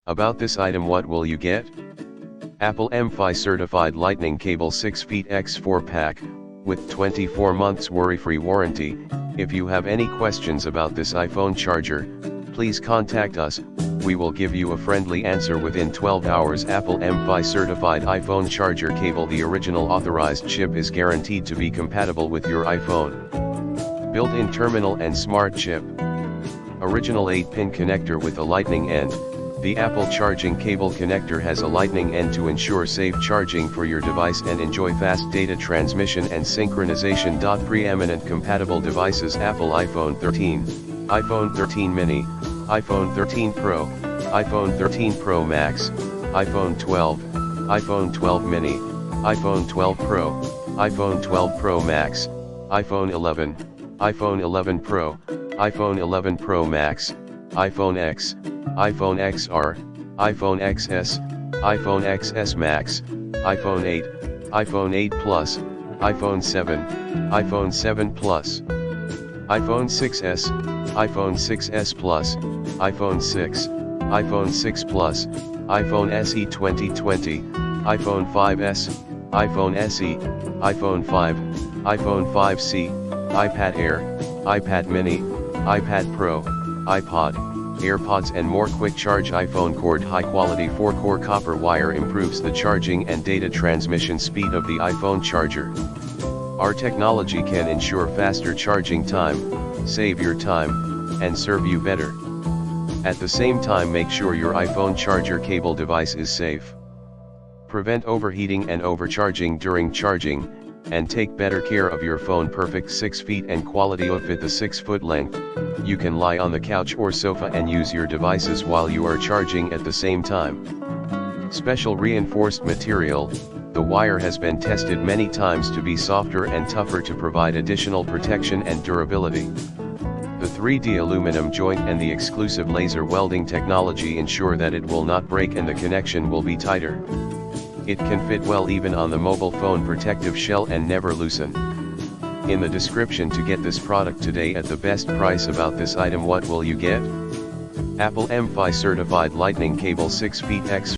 About this item, what will you get? Apple MFi Certified Lightning Cable 6 feet x 4 pack, with 24 months worry-free warranty. If you have any questions about this iPhone charger, please contact us, we will give you a friendly answer within 12 hours. Apple MFi Certified iPhone Charger Cable. The original authorized chip is guaranteed to be compatible with your iPhone. Built-in terminal and smart chip. Original 8-pin connector with a lightning end. The Apple charging cable connector has a lightning end to ensure safe charging for your device and enjoy fast data transmission and synchronization. Preeminent compatible devices: Apple iPhone 13, iPhone 13 mini, iPhone 13 Pro, iPhone 13 Pro Max, iPhone 12, iPhone 12 mini, iPhone 12 Pro, iPhone 12 Pro Max, iPhone 11, iPhone 11 Pro, iPhone 11 Pro Max, iPhone X, iPhone XR, iPhone XS, iPhone XS Max, iPhone 8, iPhone 8 Plus, iPhone 7, iPhone 7 Plus, iPhone 6s, iPhone 6s Plus, iPhone 6, iPhone 6 Plus, iPhone SE 2020, iPhone 5s, iPhone SE, iPhone 5, iPhone 5C, iPad Air, iPad Mini, iPad Pro, iPod, AirPods and more. Quick charge iPhone cord. High quality 4-core copper wire improves the charging and data transmission speed of the iPhone charger. Our technology can ensure faster charging time, save your time, and serve you better. At the same time, make sure your iPhone charger cable device is safe. Prevent overheating and overcharging during charging, and take better care of your phone. Perfect 6 feet and quality of fit. The 6-foot length, you can lie on the couch or sofa and use your devices while you are charging at the same time. Special reinforced material, the wire has been tested many times to be softer and tougher to provide additional protection and durability. The 3D aluminum joint and the exclusive laser welding technology ensure that it will not break and the connection will be tighter. It can fit well even on the mobile phone protective shell and never loosen. In the description to get this product today at the best price. About this item, what will you get? Apple MFi Certified Lightning Cable 6 feet x